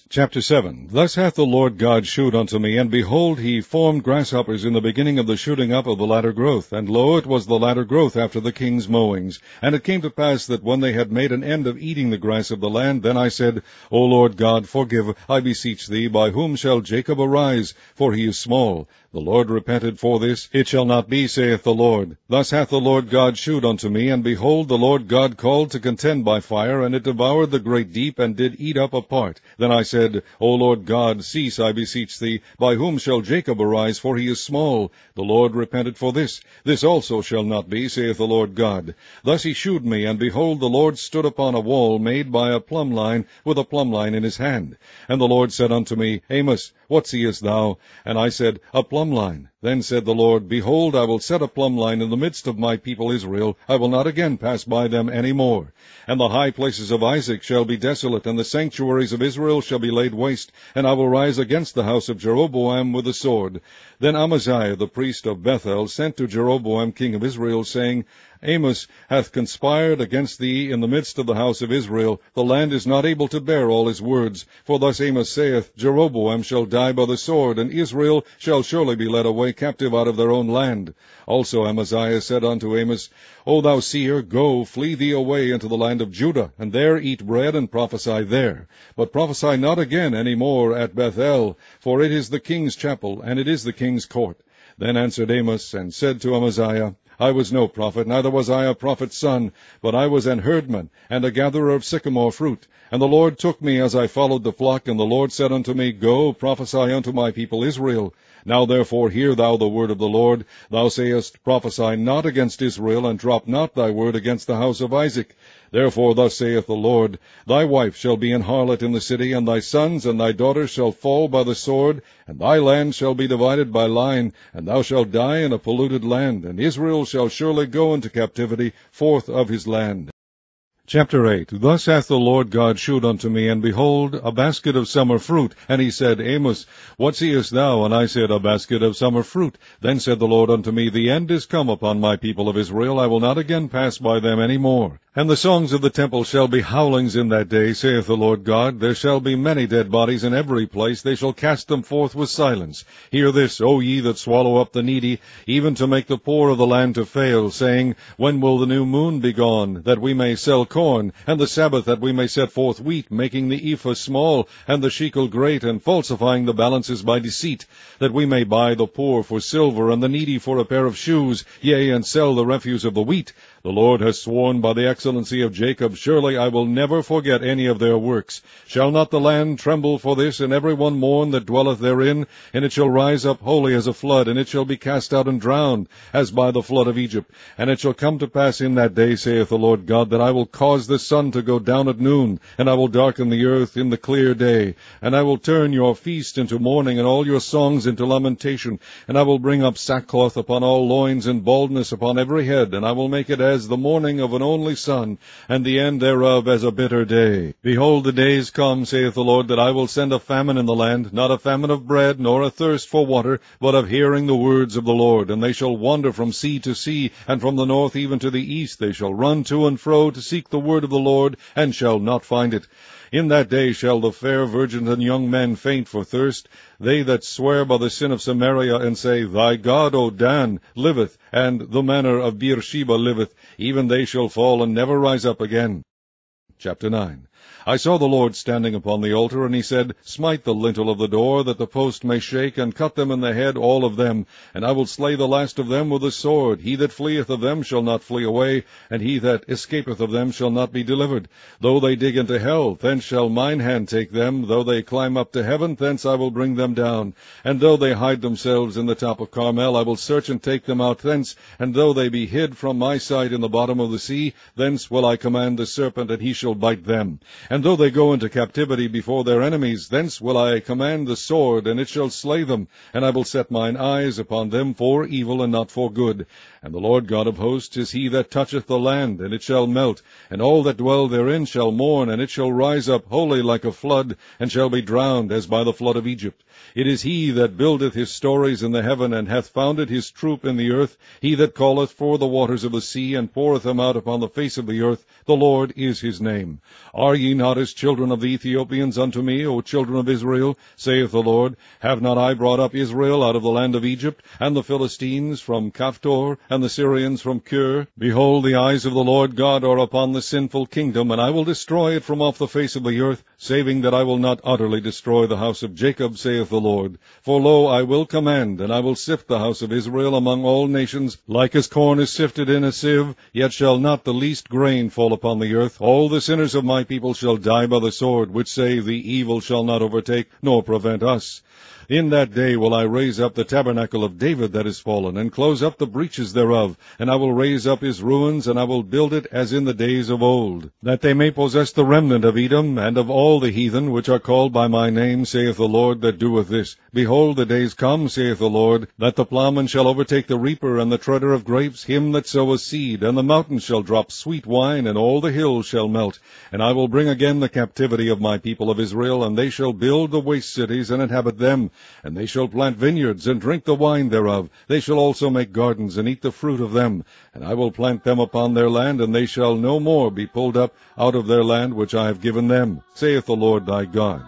Chapter 7. Thus hath the Lord God shewed unto me, and behold, he formed grasshoppers in the beginning of the shooting up of the latter growth, and lo, it was the latter growth after the king's mowings. And it came to pass that when they had made an end of eating the grass of the land, then I said, O Lord God, forgive, I beseech thee, by whom shall Jacob arise? For he is small. The Lord repented for this. It shall not be, saith the Lord. Thus hath the Lord God shewed unto me, and behold, the Lord God called to contend by fire, and it devoured the great deep, and did eat up a part. Then I said, O Lord God, cease, I beseech thee, by whom shall Jacob arise? For he is small. The Lord repented for this. This also shall not be, saith the Lord God. Thus he shewed me, and behold, the Lord stood upon a wall made by a plumb line, with a plumb line in his hand. And the Lord said unto me, Amos, what seest thou? And I said, A plumb line. Then said the Lord, Behold, I will set a plumb line in the midst of my people Israel. I will not again pass by them any more. And the high places of Isaac shall be desolate, and the sanctuaries of Israel shall be laid waste, and I will rise against the house of Jeroboam with the sword. Then Amaziah the priest of Bethel sent to Jeroboam king of Israel, saying, Amos hath conspired against thee in the midst of the house of Israel. The land is not able to bear all his words. For thus Amos saith, Jeroboam shall die by the sword, and Israel shall surely be led away captive out of their own land. Also Amaziah said unto Amos, O thou seer, go, flee thee away into the land of Judah, and there eat bread and prophesy there. But prophesy not again any more at Bethel, for it is the king's chapel, and it is the king's court. Then answered Amos, and said to Amaziah, I was no prophet, neither was I a prophet's son, but I was an herdman, and a gatherer of sycamore fruit. And the Lord took me as I followed the flock, and the Lord said unto me, Go, prophesy unto my people Israel. Now therefore hear thou the word of the Lord. Thou sayest, Prophesy not against Israel, and drop not thy word against the house of Isaac. Therefore thus saith the Lord, Thy wife shall be an harlot in the city, and thy sons and thy daughters shall fall by the sword, and thy land shall be divided by line, and thou shalt die in a polluted land, and Israel shall surely go into captivity forth of his land. Chapter 8. Thus hath the Lord God shewed unto me, and behold, a basket of summer fruit. And he said, Amos, what seest thou? And I said, A basket of summer fruit. Then said the Lord unto me, The end is come upon my people of Israel. I will not again pass by them any more. And the songs of the temple shall be howlings in that day, saith the Lord God. There shall be many dead bodies in every place. They shall cast them forth with silence. Hear this, O ye that swallow up the needy, even to make the poor of the land to fail, saying, When will the new moon be gone, that we may sell corn, and the Sabbath that we may set forth wheat, making the ephah small, and the shekel great, and falsifying the balances by deceit, that we may buy the poor for silver, and the needy for a pair of shoes, yea, and sell the refuse of the wheat? The Lord has sworn by the excellency of Jacob, Surely I will never forget any of their works. Shall not the land tremble for this, and every one mourn that dwelleth therein? And it shall rise up wholly as a flood, and it shall be cast out and drowned, as by the flood of Egypt. And it shall come to pass in that day, saith the Lord God, that I will cause the sun to go down at noon, and I will darken the earth in the clear day. And I will turn your feast into mourning, and all your songs into lamentation. And I will bring up sackcloth upon all loins, and baldness upon every head, and I will make it as the morning of an only son, and the end thereof as a bitter day. Behold, the days come, saith the Lord, that I will send a famine in the land, not a famine of bread, nor a thirst for water, but of hearing the words of the Lord. And they shall wander from sea to sea, and from the north even to the east. They shall run to and fro to seek the word of the Lord, and shall not find it. In that day shall the fair virgins and young men faint for thirst, they that swear by the sin of Samaria, and say, Thy God, O Dan, liveth, and the manor of Beersheba liveth, even they shall fall and never rise up again. Chapter 9. I saw the Lord standing upon the altar, and he said, Smite the lintel of the door, that the post may shake, and cut them in the head, all of them, and I will slay the last of them with the sword. He that fleeth of them shall not flee away, and he that escapeth of them shall not be delivered. Though they dig into hell, thence shall mine hand take them. Though they climb up to heaven, thence I will bring them down. And though they hide themselves in the top of Carmel, I will search and take them out thence. And though they be hid from my sight in the bottom of the sea, thence will I command the serpent, and he shall bite them. And though they go into captivity before their enemies, thence will I command the sword, and it shall slay them. And I will set mine eyes upon them for evil and not for good. And the Lord God of hosts is he that toucheth the land, and it shall melt, and all that dwell therein shall mourn, and it shall rise up wholly like a flood, and shall be drowned as by the flood of Egypt. It is he that buildeth his stories in the heaven, and hath founded his troop in the earth, he that calleth for the waters of the sea, and poureth them out upon the face of the earth. The Lord is his name. Are ye ye not as children of the Ethiopians unto me, O children of Israel, saith the Lord? Have not I brought up Israel out of the land of Egypt, and the Philistines from Caphtor, and the Syrians from Kir? Behold, the eyes of the Lord God are upon the sinful kingdom, and I will destroy it from off the face of the earth, saving that I will not utterly destroy the house of Jacob, saith the Lord. For lo, I will command, and I will sift the house of Israel among all nations, like as corn is sifted in a sieve, yet shall not the least grain fall upon the earth. All the sinners of my people shall die by the sword, which say, the evil shall not overtake, nor prevent us. In that day will I raise up the tabernacle of David that is fallen, and close up the breaches thereof, and I will raise up his ruins, and I will build it as in the days of old, that they may possess the remnant of Edom, and of all the heathen which are called by my name, saith the Lord that doeth this. Behold, the days come, saith the Lord, that the plowman shall overtake the reaper, and the treader of grapes, him that soweth seed, and the mountains shall drop sweet wine, and all the hills shall melt. And I will bring again the captivity of my people of Israel, and they shall build the waste cities, and inhabit them. And they shall plant vineyards, and drink the wine thereof. They shall also make gardens, and eat the fruit of them. And I will plant them upon their land, and they shall no more be pulled up out of their land which I have given them, saith the Lord thy God.